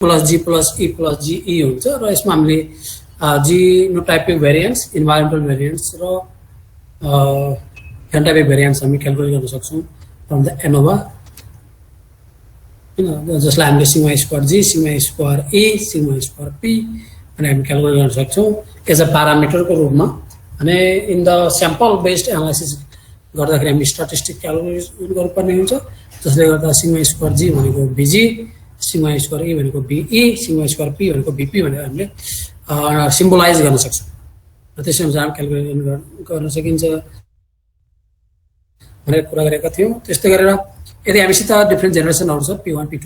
plus G plus E plus GE हुन्छ र यसमा हामीले genotypic variance, environmental variance र phenotypic variance हामी क्याल्कुलेट गर्न सक्छौं from the ANOVA जसलाई हामीले sigma square G, sigma square E, sigma square P अनि हामी क्याल्कुलेट गर्न सक्छौं एज अ प्यारामिटरको रूपमा अनि in the sample based analysis गर्दाखेरि हामी स्ट्याटिस्टिक क्याल्कुलेट गर्नुपर्ने हुन्छ जसले गर्दा सिग्मा स्क्वायर G भनेको BG, सिग्मा स्क्वायर E भनेको BE, सिग्मा स्क्वायर P भनेको BP भनेर हामीले सिम्बलाइज गर्न सक्छौं र त्यसै अनुसार हामी क्याल्कुलेट गर्न सकिन्छ भनेर कुरा गरेका थियौं त्यस्तै गरेर यदि हामीसित डिफरेन्ट जेनेरेसनहरु छ P1 P2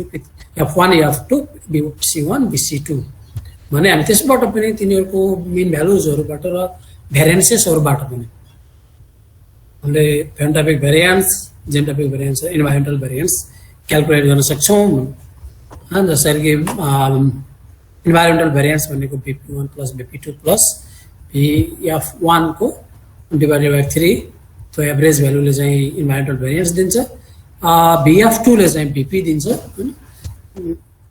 F1 F2 BC1 BC2 भने हामी त्यसबाट पनि तिनीहरुको मिन भ्यालुजहरुबाट र भेरिएन्सेसहरुबाट पनि हामीले फेनोटाइपिक भेरिएन्स, जेनोटाइपिक भेरिएन्स र इन्भाइरोन्मेन्टल भेरिएन्स क्याल्कुलेट गर्न सक्छौं जसरी कि इन्भाइरोन्मेन्टल भेरिएन्स भनेको BP1 BP2 BF1 को डिवाइडेड बाइ 3 तो एभरेज भ्यालुले चाहिँ इन्भाइरोन्मेन्टल भेरिएन्स दिन्छ BF2 ले चाहिँ BP दिन्छ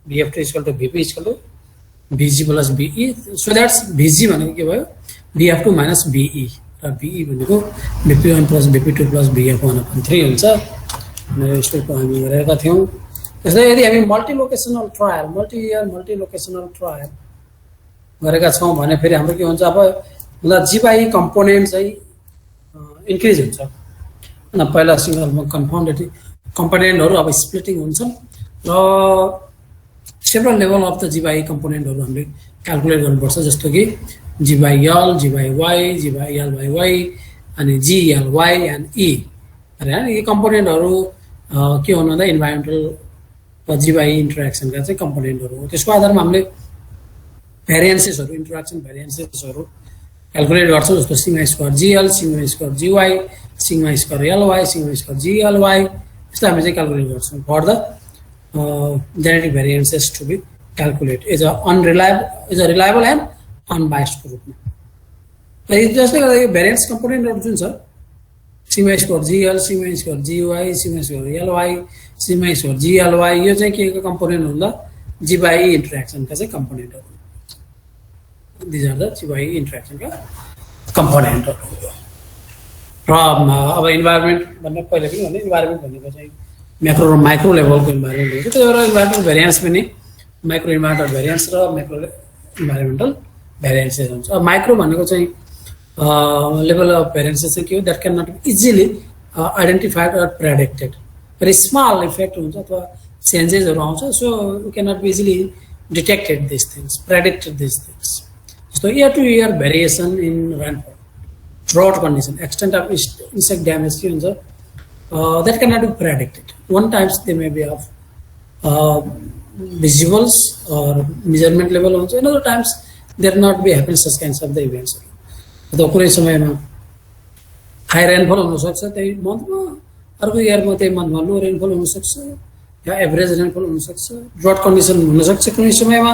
BF2 = BP = BG plus BE so that's BG भनेको के भयो BF2 minus BE र BE भनेको BP1 plus BP2 plus BF1/3 हुन्छ मेरो स्टेपको हामी गरेका थियौं त्यसैले यदि हामी मल्टी लोकेसनल ट्रायल मल्टी लोकेसनल ट्रायल गरेका छौं भने फेरि हाम्रो के हुन्छ अब मतलब G/E कम्पोनेन्ट चाहिँ इन्क्रिज हुन्छ अनि पहिला सिंगल कम्पोनेन्टहरु अब स्प्लिटिङ हुन्छन् र several level of the G/E कम्पोनेन्टहरु हामीले क्याल्कुलेट गर्नुपर्छ जस्तो कि G/L, G/Y, G/L/Y अनि GLY and E हैन यी कम्पोनेन्टहरु के हुनु भन्दा इन्भाइरोन्मेन्टल G/E इन्टरेक्सनका चाहिँ कम्पोनेन्टहरु हो त्यसको आधारमा हामीले भेरिएन्सेसहरु इन्टरेक्सन भेरिएन्सेसहरु क्याल्कुलेट गर्छौं जस्तो sigma square GL, sigma square GY, sigma square LY, sigma square GLY यस्ता हामी चाहिँ क्याल्कुलेट गर्छौं for the genetic variances to be calculated is a reliable and unbiased group. जसले गर्दा यो भेरिएन्स कम्पोनेन्टहरु जुन छ sigma square GL, sigma square GY, sigma square LY, sigma square GLY यो चाहिँ के को कम्पोनेन्ट हुँदा G/E इन्टरेक्सनका चाहिँ कम्पोनेन्टहरु these are the G/E इन्टरेक्सनका कम्पोनेन्टहरु र अब इन्भाइरोन्मेन्ट भन्ने पहिले पनि भने इन्भाइरोन्मेन्ट भनेको चाहिँ मैक्रो र माइक्रो लेभलको इन्भाइरोन्मेन्ट हो त्यही भएर इन्भाइरोन्मेन्टल भेरिएन्स पनि माइक्रो इन्भाइरोन्मेन्टल भेरिएन्स र मैक्रो इन्भाइरोन्मेन्टल भेरिएन्सेस हुन्छ अब माइक्रो भनेको चाहिँ लेभल अफ भेरिएन्सेस चाहिँ के हो that can not easily identified or predicted very small effect हुन्छ अथवा चेन्जेसहरु आउँछ so we can not be easily detected this things predicted this things so year to year variation in rainfall drought condition extent of insect damage that cannot be predicted one times they may be of visuals or measurement level also another times there not be happen such kinds of the events तो कुनै समयमा high rainfall हुन सक्छ त्यही मन्थमा अर्को इयरमा त्यही मन्थमा लो rainfall हुन सक्छ या एभरेज रेनफल हुन सक्छ ड्रट कन्डिसन हुन सक्छ कुनै समयमा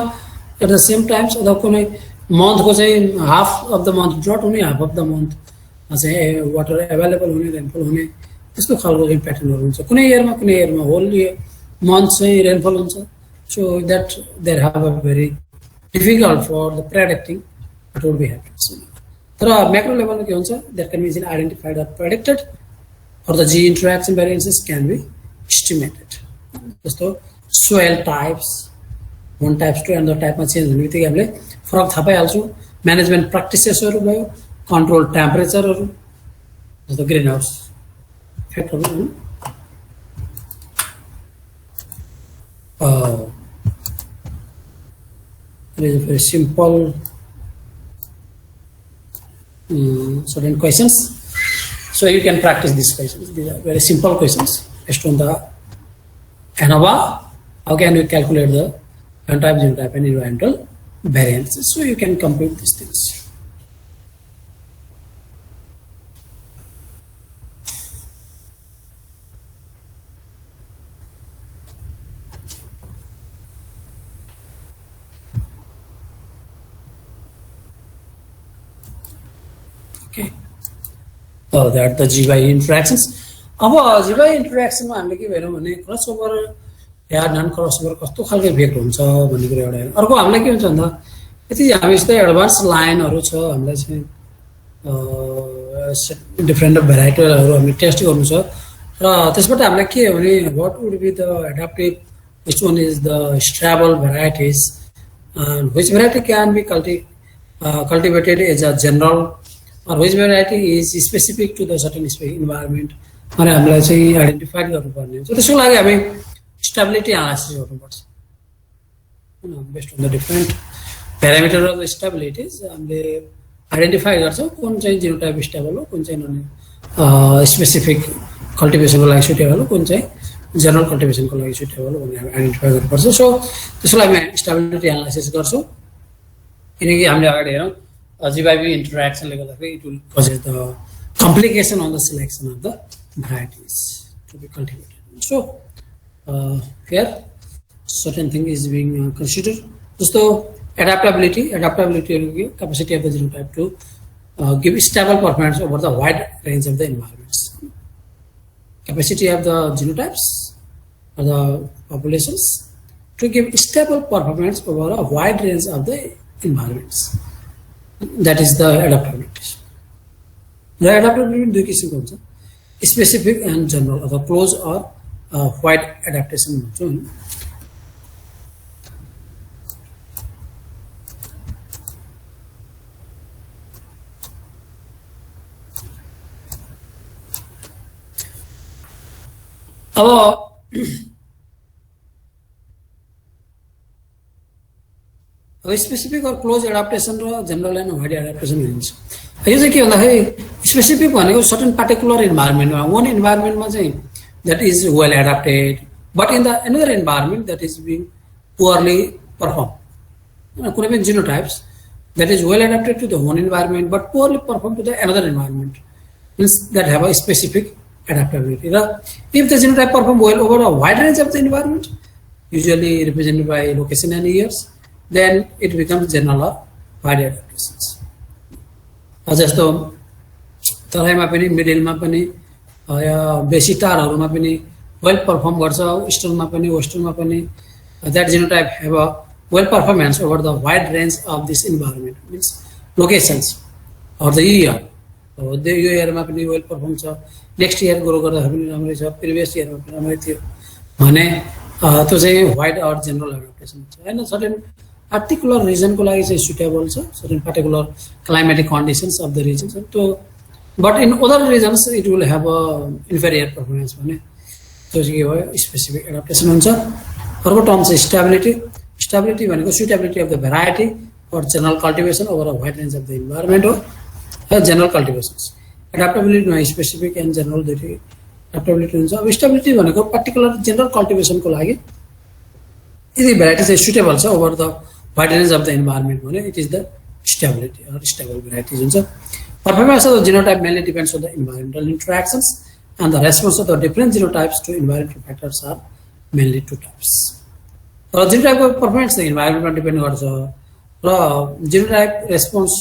एट द सेम टाइम्स अथवा कुनै month को चाहिँ half of the month drought हुने हाफ अफ द मंथ चाहिँ वाटर अवेलेबल हुने रेनफल हुने त्यसको खालको चाहिँ प्याटर्नहरु हुन्छ कुनै इयरमा होल मंथ चाहिँ रेनफल हुन्छ so that there have a very difficult for the predicting what would be happens तर मैक्रो लेभलमा के हुन्छ that can be identified or predicted for the G interaction variances can be estimated जस्तो soil types one types to another type मा change हुने बित्तिकै हामीले फरक थाहा पाइहाल्छौं म्यानेजमेन्ट प्र्याक्टिसेसहरु भयो कन्ट्रोल टेम्परेचरहरु जस्तो ग्रीन हाउस इफेक्टहरु it is a very simple certain questions so you can practice these questions these are very simple questions based on the ANOVA how can we calculate the phenotype genotype and environmental variances so you can compute these things okay so that the G/E interactions अब G/E interaction मा हामीले के भनौं भने crossover या non crossover कस्तो खालको effect हुन्छ भन्ने कुरा एउटा अर्को हामीलाई के हुन्छ भन्दा यति हामी यस्तै एडभान्स लाइनहरू छ हामीलाई चाहिँ डिफ्रेन्ट भेराइटीहरू हामी टेस्ट गर्नु छ र त्यसबाट हामीलाई के हो भने what would be the adaptive which one is the stable varieties and which variety can be cultivated as a general or which variety is specific to the certain environment अनि हामीलाई चाहिँ आइडेन्टिफाई गर्नुपर्ने हुन्छ त्यसको लागि हामी स्टेबिलिटी एनालाइसिस गर्नुपर्छ हैन based on the different parameter of stabilities हामीले आइडेन्टिफाई गर्छौं कुन चाहिँ जिनोटाइप स्टेबल हो कुन चाहिँ नन स्पेसिफिक कल्टिभेसनको लागि सुटेबल हो कुन चाहिँ जनरल कल्टिभेसनको लागि सुटेबल हो भनेर आइडेन्टिफाई गर्नुपर्छ सो त्यसको लागि हामी स्टेबिलिटी एनालाइसिस गर्छौं किनकि हामीले अगाडि हेरौं जीवाइबी इन्टरेक्सनले गर्दाखेरि it will causes the complication on the selection of the varieties to be cultivated. So here certain thing is being considered. So adaptability capacity of the genotype to give stable performance over the wide range of the environments. Capacity of the genotypes or the populations to give stable performance over a wide range of the environments. That is the adaptability. The adaptability दुई किसिमको हुन्छ specific and general अथवा close or wide adaptation भन्छ हैन अब specific और close adaptation र general and wide adaptation हुन्छ यो चाहिँ के भन्दाखेरि स्पेसिफिक भनेको सर्टेन पार्टिकुलर इन्भाइरोमेन्टमा वन इन्भाइरोमेन्टमा चाहिँ that is well adapted but in the another environment that is being poorly perform कुनै पनि genotypes that is well adapted to the one environment but poorly perform to the another environment means that have a specific adaptability र if the genotype perform well over a wide range of the environment usually represented by location and years then it becomes general or wide adaptations जस्तो तराईमा पनि मिडलमा पनि बेसी टारहरुमा पनि well perform गर्छ इस्टर्नमा पनि वेस्टर्नमा पनि that genotype have a well performance over the wide range of this environment means locations or the year यो इयरमा पनि वेल परफर्म छ नेक्स्ट इयर ग्रो गर्दा पनि राम्रै छ प्रिभियस इयरमा पनि राम्रै थियो भने त्यो चाहिँ वाइड अर जनरल एडाप्टेसन छ हैन सर्टेन particular region को लागि चाहिँ suitable छ certain particular climatic conditions of the region so but in other regions it will have a inferior performance भने त्यो चाहिँ के हो स्पेसिफिक एडाप्टेसन हुन्छ अर्को टर्म चाहिँ स्टेबिलिटी भनेको suitability of the variety or general cultivation over a wide range of the environment हो general cultivations adaptability मा स्पेसिफिक एन्ड जनरल दुईटै एडाप्टेबिलिटी हुन्छ अब स्टेबिलिटी भनेको पर्टिकुलर जनरल कल्टिभेसन को लागि यदि भेराइटी चाहिँ सुटेबल छ over the wide range of the environment भने it is the stability or stable varieties हुन्छ performance of the genotype mainly depends on the environmental interactions and the response of the different genotypes to environmental factors are mainly two types र genotype को performance चाहिँ environment मा depend गर्छ र genotype response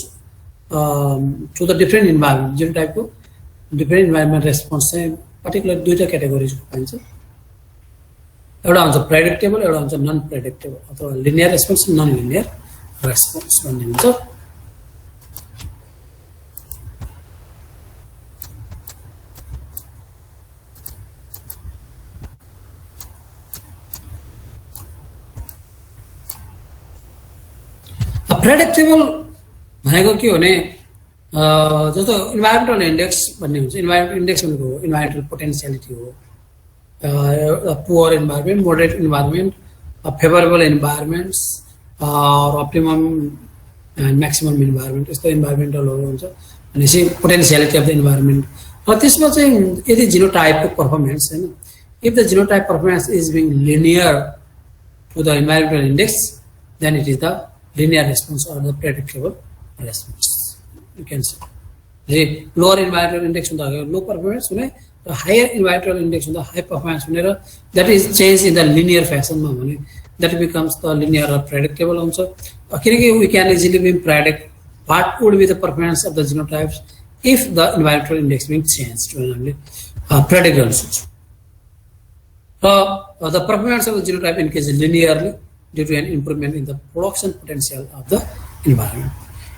to the different environment genotype को different environment response चाहिँ particular दुईटा क्याटेगोरीज पाइन्छ एउटा हुन्छ प्रेडिक्टेबल एउटा हुन्छ नन प्रेडिक्टेबल अथवा linear response non linear response भन्ने हुन्छ प्रेडिक्टेबल भनेको के हो भने जस्तो इन्भाइरोमेन्टल इन्डेक्स भन्ने हुन्छ इन्भाइरोमेन्टल इन्डेक्स भनेको इन्भाइरोमेन्टल पोटेन्शियलिटी हो a poor environment, moderate environment, a favorable environments, or optimum and maximum environment. Is the environmental also and you see potentiality of the environment. But this was saying it is genotype performance. If the genotype performance is being linear to the environmental index, then it is the linear response or the predictable response. You can see the lower environmental index on the low performance. The higher environmental index on the high performance that is changed in the linear fashion that becomes the linear or predictable also. We can easily predict what would be the performance of the genotypes if the environmental index being changed to predict also. the performance of the genotype increases linearly due to an improvement in the production potential of the environment.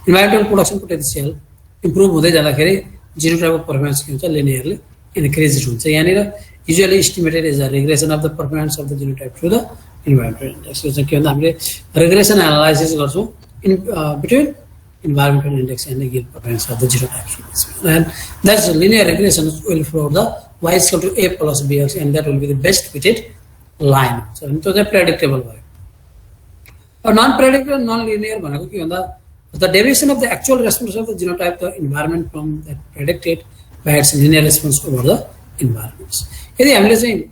Environmental production potential improve हुँदै जाँदाखेरि genotype को performance के हुन्छ linearly increased हुन्छ. यानीर usually estimated as a regression of the performance of the genotype to the environmental index. यो चाहिँ के भन्दा हामीले regression analysis गर्छौं in between environmental index and the yield performance of the genotype. And that's linear regression will follow the y is equal to a plus bx, and that will be the best fitted line. So it's predictable way. A non-predictable, non-linear भनेको के भन्दा the deviation of the actual response of the genotype the environment from that predicted by its linear response over the environments. यदि हामीले चाहिँ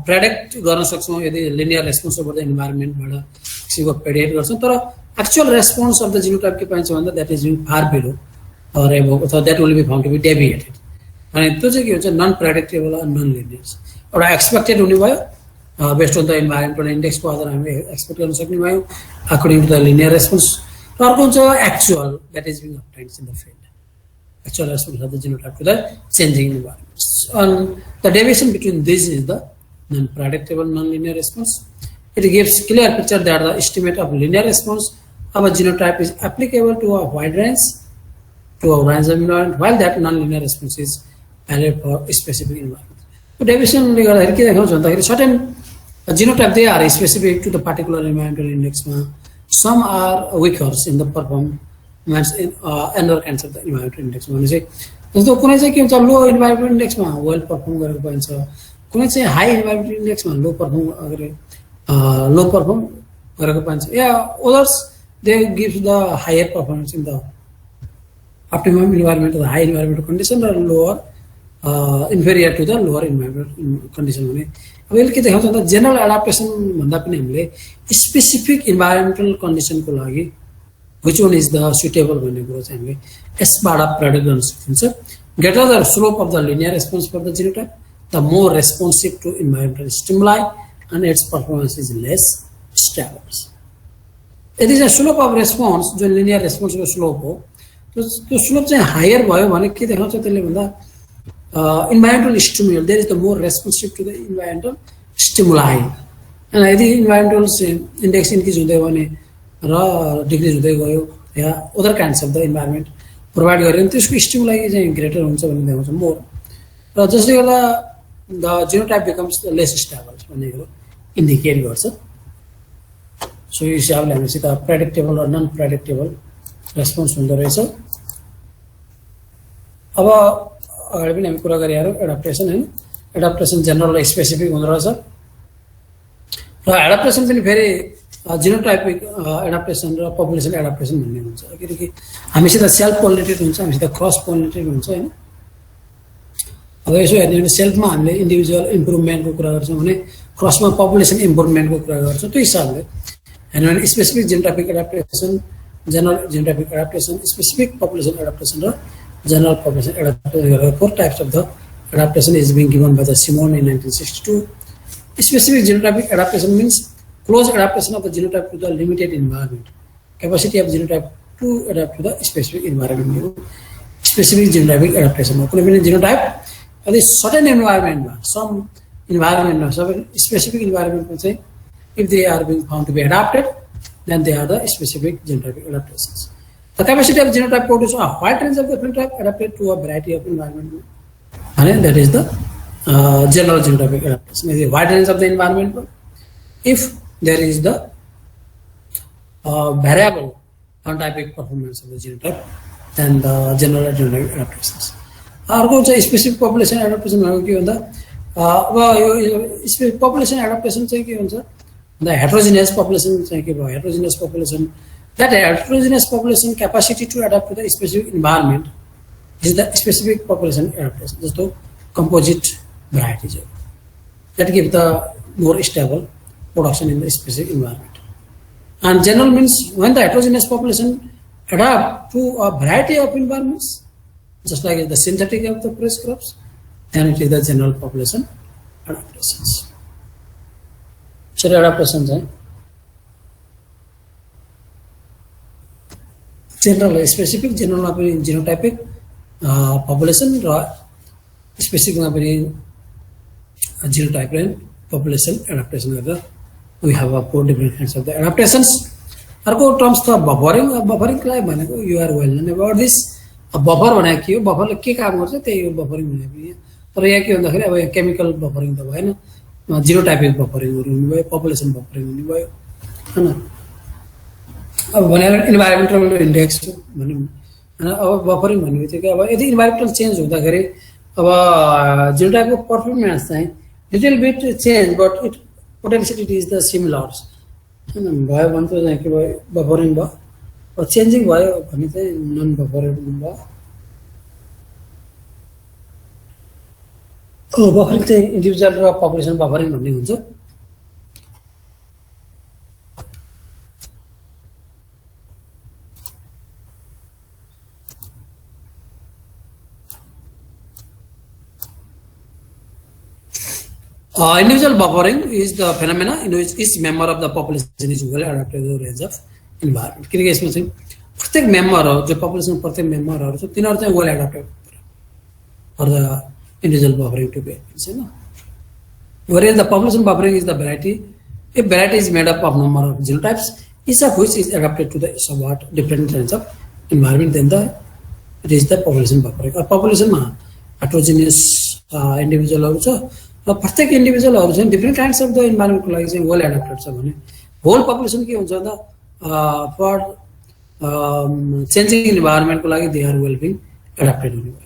predict गर्न सक्छौं यदि linear response over the environment बाट किसिमको predict गर्छौं तर actual response of the genotype के पाइन्छ भन्दा that is being far below or above, so that will be found to be deviated. अनि त्यो चाहिँ के हुन्छ non predictable or non linear. एउटा expected हुने भयो based on the environmental index को आधारमा हामीले expect गर्न सक्ने भयो according to the linear response. र अर्को हुन्छ actual that is being obtained in the field. Actual response of the genotype to the changing environments. And the deviation between these is the non predictable non linear response. It gives clear picture that the estimate of linear response of a genotype is applicable to a wide range of environment, while that non-linear response is valid for a specific environment. So deviation certain genotype they are specific to the particular environmental index. Some are weaker in the performance in other kinds of the environmental index. जस्तो कुनै चाहिँ के हुन्छ लो environmental index मा well perform गरेको पाइन्छ, कुनै चाहिँ high environmental index मा low perform गरेको पाइन्छ. Yeah, others they give the higher performance in the optimum environment, the high environmental condition, or lower inferior to the lower environmental condition. अब यसले के देखाउँछ त general adaptation भन्दा पनि हामीले specific environmental condition को लागि which one is the suitable भन्ने कुरा चाहिँ हामीले यसबाट predict गर्न सकिन्छ. Greater the slope of the linear response for the genotype, the more responsive to environmental stimuli and its performance is less stable. It is a slope of response, जो linear response को slope हो, तो slope चाहिँ higher भयो भने के देखाउँछ त्यसले भन्दा environmental stimuli, there is the more responsive to the environmental stimuli. And यदि environmental index increase हुँदै भने र decrease हुँदै गयो या other kinds of the environment provide गर्यो भने त्यसको stimuli चाहिँ greater हुन्छ भन्ने देखाउँछ more. र जसले गर्दा the genotype becomes less stable भन्ने कुरो indicate गर्छ. So यो हिसाबले हामीसित predictable or non predictable response हुँदो रहेछ. अब अगाडि पनि हामी कुरा गरिहाल्यौं एडाप्टेसन हैन, एडाप्टेसन जनरल र स्पेसिफिक हुँदो रहेछ. र एडाप्टेसन पनि फेरि जिनोटाइपिक एडाप्टेसन र पपुलेसन एडाप्टेसन भन्ने हुन्छ. किनकि हामीसित सेल्फ पोलिनेटेड हुन्छ, हामीसित क्रस पोलिनेटेड हुन्छ हैन. अब यसो हेर्ने भने सेल्फमा हामीले इन्डिभिजुअल इम्प्रुभमेन्टको कुरा गर्छौं भने क्रसमा पपुलेसन इम्प्रुभमेन्टको कुरा गर्छौं. त्यो हिसाबले हैन भने specific genotypic adaptation, general genotypic adaptation, specific population adaptation र general population adaptation. 4 types of the adaptation is being given by the Simon in 1962. Specific genotypic adaptation means close adaptation of the genotype to the limited environment. Capacity of genotype to adapt to the specific environment. Specific genotypic adaptation. Genotype of the certain environment, some environment, some specific environment, say, if they are being found to be adapted, then they are the specific genotypic adaptations. The capacity of genotype produce a wide range of the phenotype adapted to a variety of environment. And that is the general genotypic adaptation. Is a wide range of the environment. If there is the variable phenotypic performance of the genotype, then the general genotypic adaptations. Argo specific population adaptation specific population adaptation the heterogeneous population heterogeneous population. That heterogeneous population capacity to adapt to the specific environment is the specific population adaptation. Just the composite varieties that give the more stable production in the specific environment. And general means when the heterogeneous population adapt to a variety of environments, just like the synthetic of the forest crops, then it is the general population adaptations. So adaptations. General, specific, general genotypic population, specific genotype population adaptation गर्दा we have a four different kinds of the adaptations. अर्को terms त buffering. बफरिङलाई भनेको you are well known about this. Buffer भनेको के हो, बफरले के काम गर्छ त्यही हो बफरिङ भनेको. तर यहाँ के भन्दाखेरि अब यहाँ केमिकल बफरिङ त भएन, जिनोटाइपिक बफरिङहरू हुनुभयो, पपुलेसन बफरिङ हुनुभयो होइन. अब भनेर इन्भाइरोमेन्टल इन्डेक्स भन्यो होइन. अब बफरिङ भन्ने बित्तिकै अब यदि इन्भाइरोमेन्टल चेन्ज हुँदाखेरि अब जिनोटाइपको पर्फर्मेन्स चाहिँ little beet change but it potentially it is the similars होइन भयो भने त चाहिँ के भयो बफरिङ भयो. चेन्जिङ भयो भने चाहिँ नन बफरेबल भयो. बफरिङ चाहिँ इन्डिभिजुअल र पपुलेसन बफरिङ भन्ने हुन्छ. Individual buffering is the phenomena in which each member of the population is well adapted to the range of environment. किनकि यसमा चाहिँ प्रत्येक मेम्बर हो जो पपुलेसन प्रत्येक मेम्बरहरू छ तिनीहरू चाहिँ well adapted for the individual buffering to be हैन. Whereas the population buffering is the variety. A variety is made up of number of genotypes, each of which is adapted to the somewhat different range of environment than the it is the population buffering. Population मा heterogeneous individualहरू छ र प्रत्येक इन्डिभिजुअलहरू चाहिँ different kinds of the इन्भाइरोमेन्टको लागि चाहिँ well adapted छ भने whole population के हुन्छ भन्दा फर चेन्जिङ इन्भाइरोमेन्टको लागि they are well being adapted हुने भयो.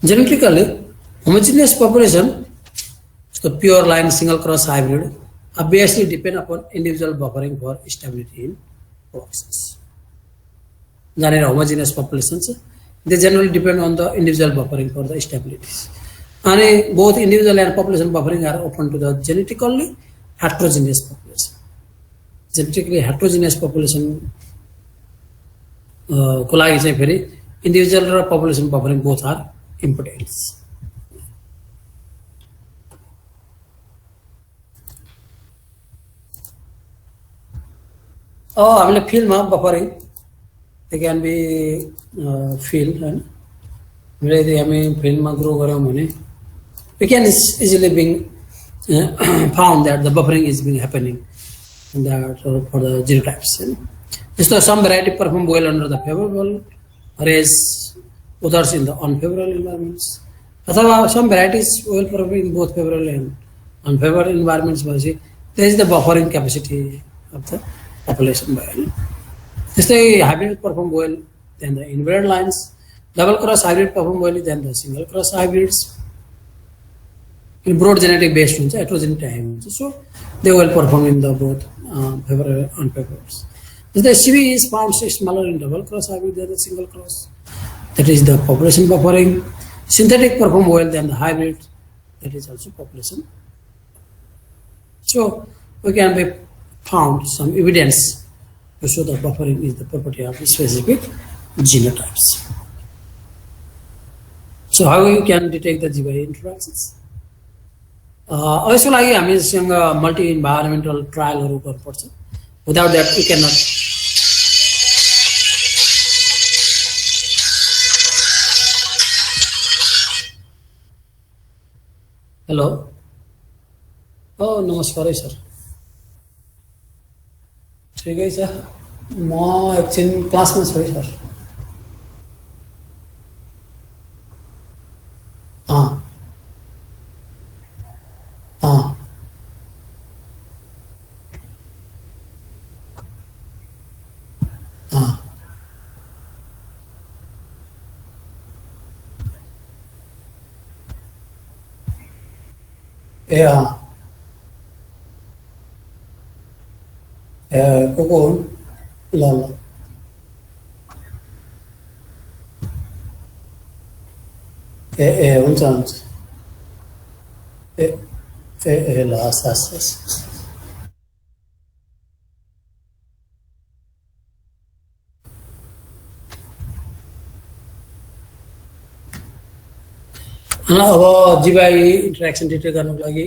Genetically, homogeneous population, the pure line single cross hybrid, obviously depend upon individual buffering for stability in populations. There are homogeneous populations, they generally depend on the individual buffering for the stabilities. And both individual and population buffering are open to the genetically heterogeneous population. Genetically heterogeneous population को लागि चाहिँ फेरि individual र population buffering both are impotence. हामीले फिल्डमा buffering they can be field होइन. यदि हामी फिल्डमा ग्रो गऱ्यौँ भने we can easily being found that the buffering is being happening that for the genotypes होइन. जस्तो some variety perform well under the favourable range others in the unfavorable environments. अथवा some varieties will perform in both favorable and unfavorable environments. There is the buffering capacity of the population. Jistै hybrid perform well than the inbred lines. Double cross hybrid perform well than the single cross hybrids. In broad genetic based ones, heterogeneity. So they will perform in the both favorable and unfavorable. The CV is found smaller in double cross hybrid than the single cross. That is the population buffering. Synthetic perform well than the hybrid. That is also population. So we can be found some evidence to show that buffering is the property of specific genotypes. So how you can detect the GY interactions? यसको लागि हामीसँग multi environmental ट्रायलहरू गर्नुपर्छ. Without that we cannot. Hello नमस्कार है sir. ठिकै छ म एकछिन क्लासमा छु है सर. को हुन् ल ल हुन्छ हुन्छ ल हस् हस् हस्. अब जीवाई इन्टरेक्सन डिटेक्ट गर्नको लागि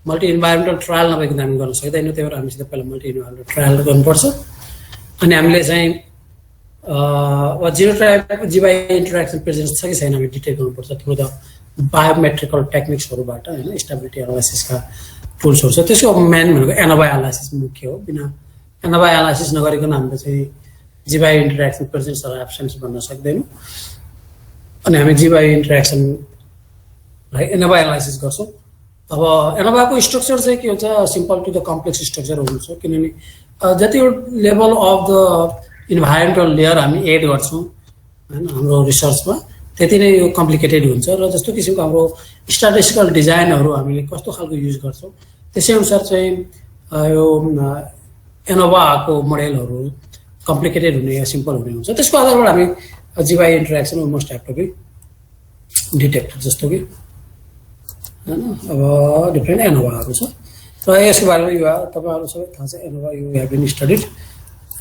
मल्टी इन्भाइरोमेन्टल ट्रायल नभएको हामी गर्न सक्दैनौँ, त्यही भएर हामीसित पहिला मल्टी इन्भाइरोमेन्टल ट्रायल गर्नुपर्छ। अनि हामीले चाहिँ जिनोटाइप जीवाई इन्टरेक्सन प्रेजेन्स छ कि छैन हामी डिटेक्ट गर्नुपर्छ थ्रु द बायोमेट्रिकल टेक्निक्सहरूबाट होइन, स्टेबिलिटी एनालाइसिसका टुल्सहरू छ। त्यसको मेन भनेको एनोभा एनालाइसिस मुख्य हो। बिना एनोभा एनालाइसिस नगरिकन हामीले चाहिँ जीवाई इन्टरेक्सन प्रेजेन्स र एब्सेन्स भन्न सक्दैनौँ। अनि हामी जीवाई इन्टरेक्सनलाई एनोभा एनालाइसिस गर्छौँ। अब एनोभाको स्ट्रक्चर चाहिँ के हुन्छ, simple to the complex structure हुन्छ, किनभने जति level of the environmental layer हामी एड गर्छौँ होइन हाम्रो रिसर्चमा, त्यति नै यो कम्प्लिकेटेड हुन्छ। र जस्तो किसिमको हाम्रो स्ट्याटिस्टिकल डिजाइनहरू हामीले कस्तो खालको युज गर्छौँ त्यसै अनुसार चाहिँ यो एनोभाको मोडेलहरू कम्प्लिकेटेड हुने या सिम्पल हुने हुन्छ। त्यसको आधारबाट हामी GY interaction almost have to be detect, जस्तो कि होइन अब डिफ्रेन्ट एनोभाहरू छ। र यसको बारेमा यो तपाईँहरू सबै थाहा छ, ANOVA you have been studied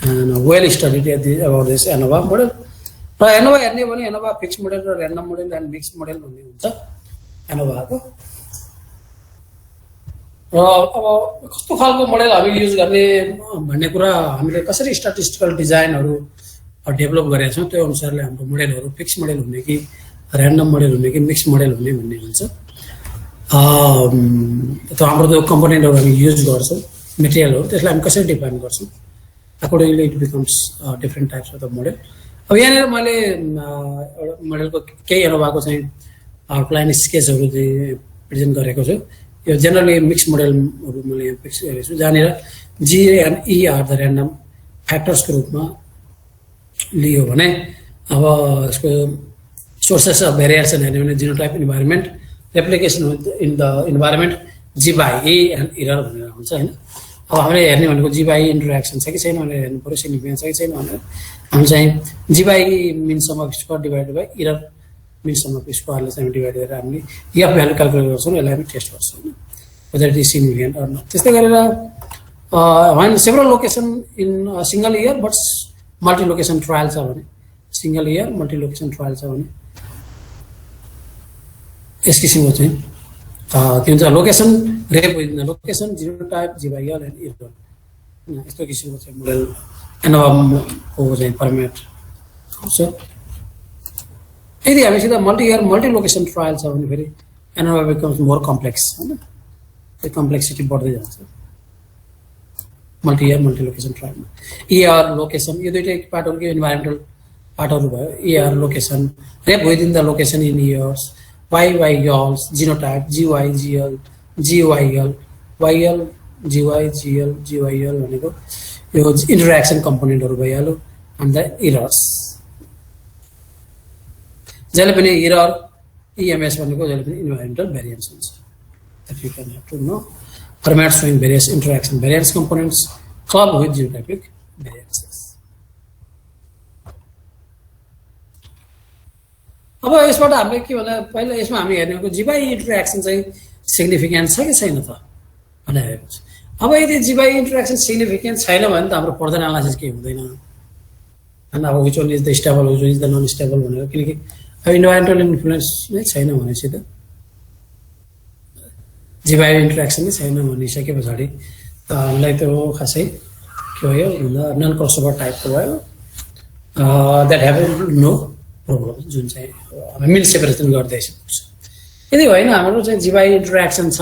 and well studied about this ANOVA model. र एनोभा हेर्ने भने एनोभा फिक्स मोडेल र random model and mix model भन्ने हुन्छ एनोभाको। र अब कस्तो खालको मोडेल हामी युज गर्ने भन्ने कुरा हामीले कसरी स्ट्याटिस्टिकल डिजाइनहरू डेभलप गरेका छौँ त्यो अनुसारले हाम्रो मोडेलहरू फिक्स मोडेल हुने कि ऱ्यान्डम मोडेल हुने कि मिक्स मोडेल हुने भन्ने हुन्छ। त हाम्रो त्यो कम्पोनेन्टहरू हामी युज गर्छौँ मेटेरियलहरू, त्यसलाई हामी कसरी डिफाइन गर्छौँ, accordingly it becomes different types of the model. अब यहाँनिर मैले एउटा मोडेलको केही एनोभाको चाहिँ आउटलाइन स्केचहरू चाहिँ प्रेजेन्ट गरेको छु। यो जेनरली मिक्स मोडेलहरू मैले यहाँ फिक्स गरेको छु, जहाँनिर G and E are the random फ्याक्टर्सको रूपमा लियो भने अब यसको सोर्सेस अफ भेरिएसन हेर्ने भने genotype environment, replication in the environment, GY and error भनेर हुन्छ होइन। अब हामीले हेर्ने भनेको जीवाई इन्टरेक्सन छ कि छैन भनेर हेर्नु पऱ्यो, सिग्निफिकेन्स छ कि छैन भनेर हामी चाहिँ GY mean sum of square divided by error mean sum of स्क्वायरले चाहिँ डिभाइड गरेर हामीले एफ भ्यालु क्यालकुलेट गर्छौँ, यसलाई हामी टेस्ट गर्छौँ होइन, whether it is significant or not. त्यस्तै गरेर one several location in single year but multi location trial छ भने, single year multi location trial छ भने यस किसिमको चाहिँ के हुन्छ location rep within location genotype GYL and error यस्तो किसिमको चाहिँ मोडेल एनोभाको चाहिँ फर्मेट आउँछ। यदि हामीसित multi year multi location trial छ भने फेरि एनोभा बिकम्स मोर कम्प्लेक्स होइन, त्यो कम्प्लेक्सिटी बढ्दै जान्छ मल्टी इयर मल्टी लोकेसन ट्रायलमा। इआर लोकेसन यो दुइटै पार्टहरू के इन्भाइरोमेन्टल पार्टहरू भयो। Year location rep within the location in years, YYLs, genotype, GYGL, GYL, YL, GYGL, GYL भनेको यो इन्टरेक्सन कम्पोनेन्टहरू भइहाल्यो एन्ड द इरर्स, जहिले पनि इरर EMS भनेको जहिले पनि इन्भाइरोमेन्टल भेरिएन्स हुन्छ। That you can have to know. Format showing various interaction variance components clubbed with genotypic variances. अब यसबाट हामीले के भन्दा पहिला यसमा हामी हेर्ने हो जीवाई इन्टरेक्सन चाहिँ सिग्निफिकेन्ट छ कि छैन त भनेर हेरेको छ। अब यदि जीवाई इन्टरेक्सन सिग्निफिकेन्ट छैन भने त हाम्रो फर्दर एनालाइसिस केही हुँदैन होइन। अब which one is the stable which one is the non stable भनेर, किनकि अब इन्भाइरोमेन्टल इन्फ्लुएन्स नै छैन भनेपछि त जीवाई इन्टरेक्सन नै छैन भनिसके पछाडि त हामीलाई त्यो खासै के भयो भन्दा नन क्रसओभर टाइपको भयो, द्याट हेभ नो प्रब्लम, जुन चाहिँ हामी मिन सेपरेसन गर्दैछ। यदि होइन हाम्रो चाहिँ जीवाई इन्टरेक्सन छ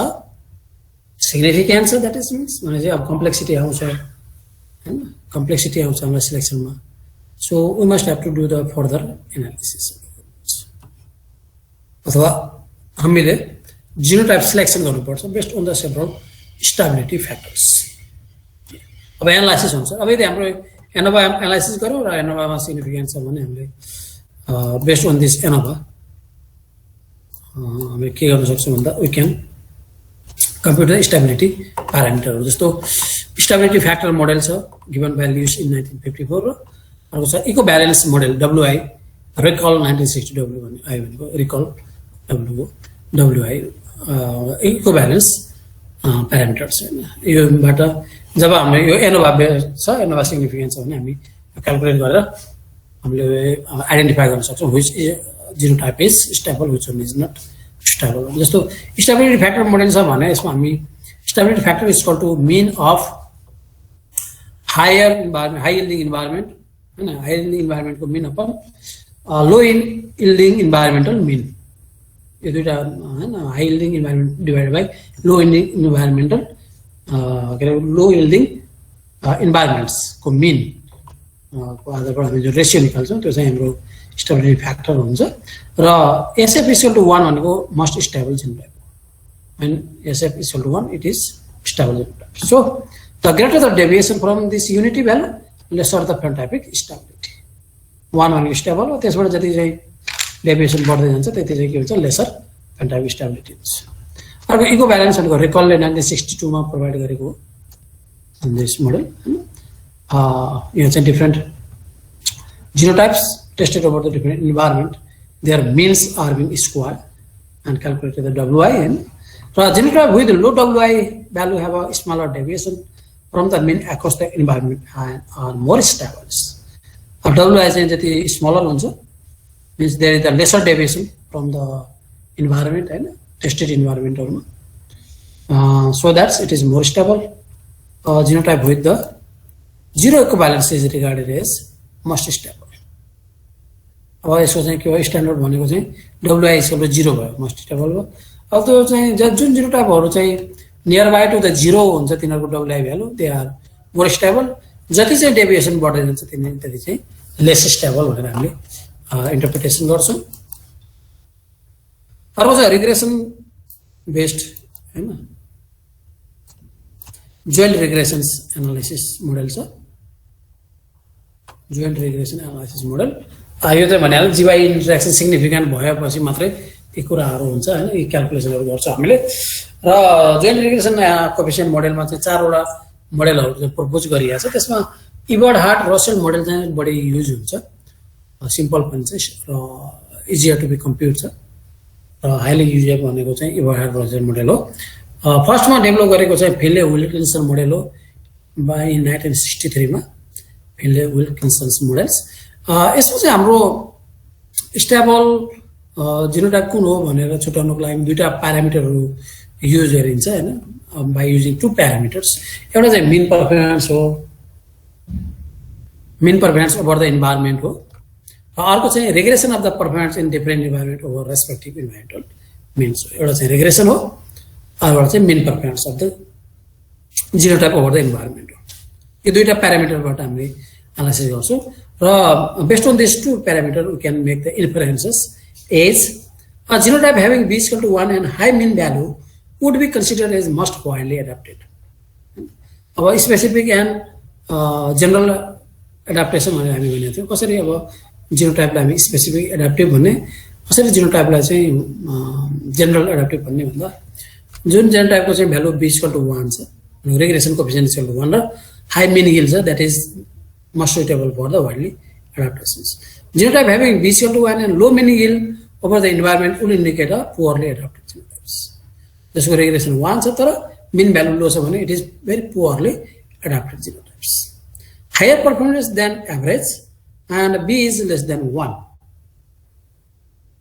सिग्निफिकेन्ट छ द्याट इज मिन्स भने चाहिँ अब कम्प्लेक्सिटी आउँछ होइन, कम्प्लेक्सिटी आउँछ हाम्रो सिलेक्सनमा। So we must have to do the further analysis, अथवा हामीले जिनोटाइप सिलेक्सन गर्नुपर्छ based on the several stability factors. अब एनालाइसिस हुन्छ। अब यदि हाम्रो एनोभा एनालाइसिस गऱ्यौँ र एनोभामा सिग्निफिकेन्ट छ भने हामीले बेस्ड अन दिस एनोभा हामी के गर्न सक्छौँ भन्दा वी क्यान कम्प्युटर स्टेबिलिटी प्यारामिटरहरू, जस्तो स्टेबिलिटी फ्याक्टर मोडेल छ गिभन भ्याल्युज इन 1954 र अर्को छ इको ब्यालेन्स मोडेल WI रिकल 1960 WI भनेको रिकल WI इको ब्यालेन्स प्यारामिटर्स होइन। योबाट जब हामीले यो एनोभा छ एनोभा सिग्निफिकेन्ट छ भने हामी क्यालकुलेट गरेर हामीले आइडेन्टिफाई गर्न सक्छौँ which genotype is stable which one is not stable जस्तो स्टेबिलिटी फ्याक्टर मोडेल छ भने यसमा हामी stability factor is equal to mean of higher environment high yielding environment हैन हाई यील्डिङ इन्भाइरोमेन्टको mean upon low yielding environmental mean यो दुईटा हैन high yielding environment divided by low yielding environmental low yielding environments को mean को आधारबाट हामी जो ratio निकाल्छौँ त्यो चाहिँ हाम्रो स्टेबिलिटी फ्याक्टर हुन्छ र SF इक्वल टु 1 भनेको must stable genotype when SF is equal to 1 it is stable genotype. So the greater the deviation from this unity value lesser the phenotypic stability. 1 भनेको stable हो त्यसबाट जति चाहिँ deviation बढ्दै जान्छ त्यति चाहिँ के हुन्छ लेसर phenotypic stability हुन्छ. अर्को इक्विभ्यालेन्स भनेको रिकलले 1962 मा प्रोवाइड गरेको दिस मोडल यो चाहिँ different genotypes tested over the different environment their means are being squared and calculated the WI and genotype with low WI value have a smaller deviation from the mean across the environment and are more stable. WI is smaller also means there is a lesser deviation from the environment and tested environment so that it is more stable. Genotype with the zero equivalence is regarded as most stable. अब यसको चाहिँ के हो standard भनेको चाहिँ WI equal to 0 भयो most stable भयो अब त्यो चाहिँ जुन जिनोटाइपहरु चाहिँ नियर बाइ टु द 0 हुन्छ तिनीहरुको WI value they are more stable जति चाहिँ डेभिएसन बढ्दै जान्छ त्यति चाहिँ लेस स्टेबल भनेर हामीले इन्टरप्रिटेसन गर्छौं अर्को चाहिँ रिग्रेसन बेस्ड हैन जोइन्ट रिग्रेसन्स एनालाइसिस मोडल छ जोइन्ट रिग्रेसन एनालाइसिस मोडल यो चाहिँ भने जीवाई इन्टरेक्सन सिग्निफिकेन्ट भएपछि मात्रै यी कुराहरु हुन्छ हैन यी क्याल्कुलेसनहरु गर्छ हामीले र जोइन्ट रिग्रेसन कोएफिसिएन्ट मोडलमा चाहिँ चारवटा मोडलहरु चाहिँ प्रपोज गरिएको छ त्यसमा इबर्ड हार्ट रसेल मोडल चाहिँ बढी युज हुन्छ सिम्पल पनि छ र इजियर टु बी कम्प्युट छ र हाइली युजेबल भनेको चाहिँ इबर्ड हार्ट रसेल मोडल हो फर्स्टमा डेभलप गरेको चाहिँ फिले विल्किन्सन मोडल हो बाइ 1963 मा फिले विल्किन्सन मोडल्स यसमा चाहिँ हाम्रो स्टेबल जिनोटाइप कुन हो भनेर छुटाउनको लागि दुईटा प्यारामिटरहरु युज गरिन्छ हैन बाइ युजिङ टु प्यारामिटर्स एउटा चाहिँ मीन परफर्मेन्स हो mean performance over the environment हो र अर्को चाहिँ regression of the performance in different environment over respective environmental means एउटा चाहिँ रिग्रेसन हो अर्को चाहिँ mean performance of the genotype over the environment हो यो दुईटा प्यारामिटरबाट हामीले एनालाइसिस गर्छौं र based on these two parameters we can make the inferences as a genotype having b equal to 1 and high mean value would be considered as most widely adapted. अब specific and general adaptation भनेर हामी भनेको थियौं कसरी अब जिनोटाइपलाई हामी specific adaptive भन्ने कसरी जिनोटाइपलाई चाहिँ जनरल एडाप्टिभ भन्ने भन्दा जुन जिनोटाइपको चाहिँ भ्यालु b equal to 1 छ रिग्रेसन कोएफिसिएन्ट equal to 1 र हाई mean yield छ that is most suitable for the widely adaptations. Genotype having b equal to 1 and low mean yield over the environment would indicate a poorly adapted genotypes. This regression 1 छ तर mean value low छ भने it is very poorly adapted genotypes. Higher performance than average and b is less than 1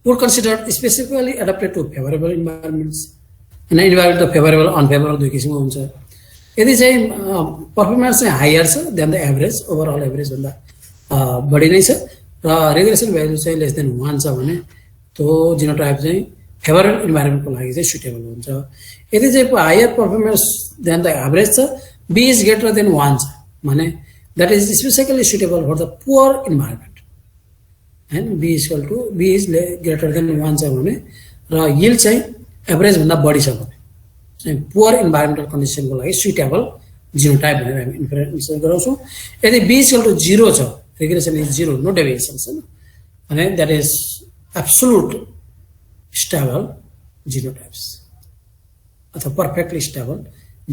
would considered specifically adapted to favorable environments. And environment to favorable unfavorable दुई किसिमको हुन्छ यदि चाहिँ performance चाहिँ higher छ than the average overall average भन्दा बढी नै छ र रिग्रेसन भ्यालु चाहिँ लेस देन 1 छ भने त्यो जिनोटाइप चाहिँ फेभरेबल इन्भाइरोमेन्टको लागि चाहिँ सुटेबल हुन्छ यदि चाहिँ higher performance than the average छ b इज ग्रेटर देन 1 छ भने that is specifically suitable for the poor environment हैन b इज ग्रेटर देन 1 छ भने र यील्ड चाहिँ एभरेज भन्दा बढी छ भने पुअर इन्भाइरोमेन्टल कन्डिसनको लागि सुटेबल जिनोटाइप भनेर हामी इन्फरेन्स गराउँछौं यदि b इक्वल टु 0 छ रिग्रेसन इज 0 नो डेभिएसन छ भने दैट इज एब्सोल्युट स्टेबल जिनोटाइप्स अथवा परफेक्टली स्टेबल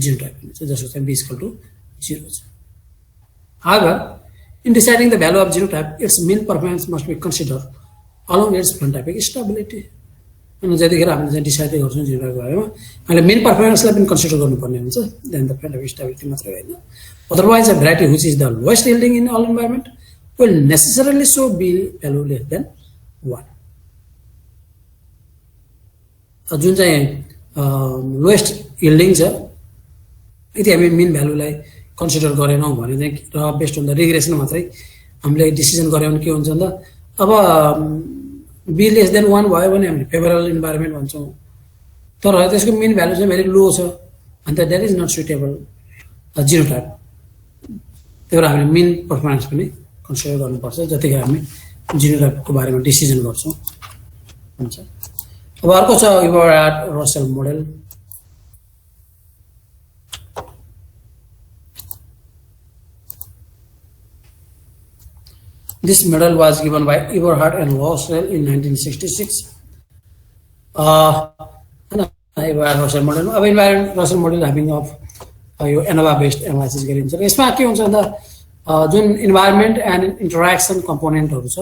जिनोटाइप हुन्छ जसको चाहिँ b इक्वल टु 0 छ however in deciding the value of genotype its mean performance must be considered along its phenotypic stability अनि जतिखेर हामीले चाहिँ डिसाइड गर्छौं जिनोटाइपको बारेमा हामीले मेन परफर्मेन्सलाई पनि कन्सिडर गर्नुपर्ने हुन्छ देन द phenotypic stability मात्र हैन otherwise a variety which is the lowest yielding in all environment will necessarily show b value less than 1 जुन चाहिँ लोएस्ट यिल्डिङ छ यदि हामी मिन भ्यालुलाई कन्सिडर गरेनौँ भने चाहिँ र बेस्ड अन द रिग्रेसन मात्रै हामीले डिसिजन गर्यो भने के हुन्छ भन्दा अब बी लेस देन 1 भयो भने हामीले फेभरेबल इन्भाइरोमेन्ट भन्छौँ तर त्यसको मिन भ्यालु चाहिँ भेरी लो छ and that is not suitable genotype त्यही भएर हामीले मिन पर्फर्मेन्स पनि कन्सिडर गर्नुपर्छ जतिखेर हामी जिनोटाइपको बारेमा डिसिजन गर्छौँ हुन्छ अब अर्को छ इभोगाड Russell model This medal was given by Eberhard and Russell in 1966. Eberhard Russell model. अब इन्भाइरोमेन्ट रसल मोडल हामी यो एनोभा बेस्ड एनालाइसिस गरिन्छ यसमा के हुन्छ भन्दा जुन इन्भाइरोमेन्ट एन्ड इन्टरेक्सन कम्पोनेन्टहरू छ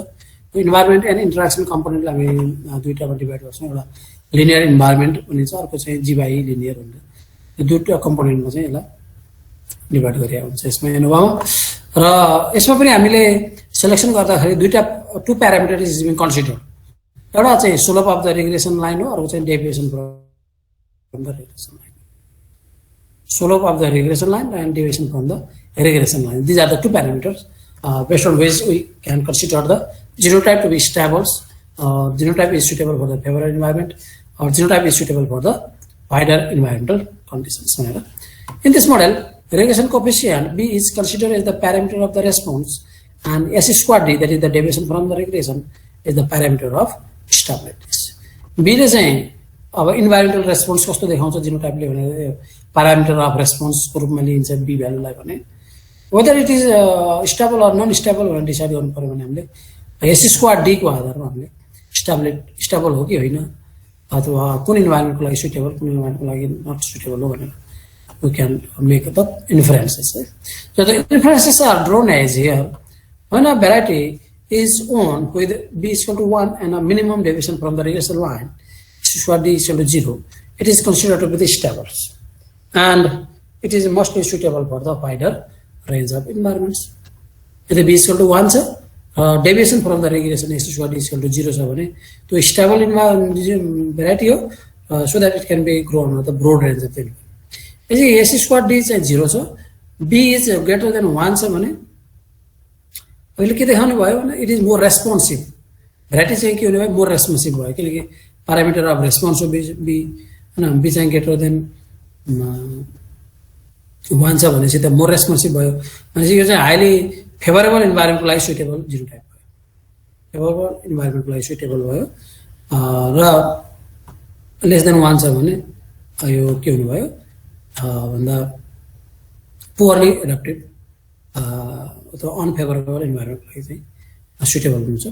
त्यो इन्भाइरोमेन्ट एन्ड इन्टरेक्सन कम्पोनेन्टलाई हामी दुईटामा डिभाइड गर्छौँ एउटा लिनियर इन्भाइरोमेन्ट भनिन्छ अर्को चाहिँ जीवाई लिनियर हुन्छ यो दुईटा कम्पोनेन्टमा चाहिँ यसलाई डिभाइड गरिएको हुन्छ यसमा एनोभामा र यसमा पनि हामीले सेलेक्सन गर्दाखेरि दुईटा two parameter is being consider एउटा चाहिँ slope of the regression line हो अर्को चाहिँ deviation from the regression line slope of the regression line and deviation from the regression line these are the two parameters based on which we can consider the genotype to be stables genotype is suitable for the favorable environment or genotype is suitable for the wider environmental conditions in this model regression coefficient b is considered as the parameter of the response and s squared d that is the deviation from the regression is the parameter of stability b ले चाहिँ अब environmental response कस्तो देखाउँछ genotype ले भने parameter of response को रूपमा लिइन्छ b भ्यालु लाई भने whether it is stable or non stable भनेर डिसाइड गर्नु पर्यो भने हामीले s squared d को आधारमा हामीले स्टेबल हो कि होइन अथवा कुन इन्भाइरोमेन्टको लागि सुटेबल कुन इन्भाइरोमेन्टको लागि नट सुटेबल हो भनेर we can make the inferences. So the inferences are drawn as here. When a variety is on with b is equal to 1 and a minimum deviation from the regression line, d is equal to 0, it is considered to be the stable. And it is mostly suitable for the wider range of environments. If b is equal to 1, deviation from the regression is d is equal to 0, so stable variety so that it can be grown on the broad range of the environment. s squared d चाहिँ 0 छ b is greater than 1 छ भने अहिले के देखाउनु भयो भने it is more responsive variety चाहिँ के हुने भयो मोर रेस्पोन्सिभ भयो किनकि प्यारामिटर अफ रेस्पोन्स बी हैन बी चाहिँ ग्रेटर देन 1 छ भनेपछि त मोर रेस्पोन्सिभ भयो भनेपछि यो चाहिँ हाइली फेभरेबल इन्भाइरोमेन्टको लागि सुटेबल जिनोटाइप भयो फेभरेबल इन्भाइरोमेन्टको लागि सुटेबल भयो र लेस देन 1 छ भने यो के हुने भयो भन्दा poorly adapted अथवा unfavorable environment लागि चाहिँ suitable हुन्छ.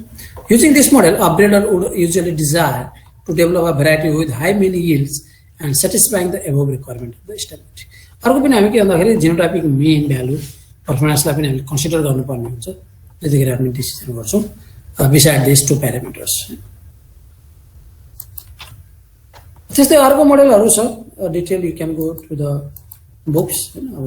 Using this model, a breeder would usually desire to develop a variety with high mean yields and satisfying the above requirement of the stability. अर्को पनि हामी के भन्दाखेरि जिनोटाइपिक मीन भ्यालु पर्फर्मेन्सलाई पनि हामीले कन्सिडर गर्नुपर्ने हुन्छ त्यतिखेर हामी डिसिजन गर्छौँ beside these two parameters. त्यस्तै अर्को मोडेलहरु छ detail you can go to the books हैन अब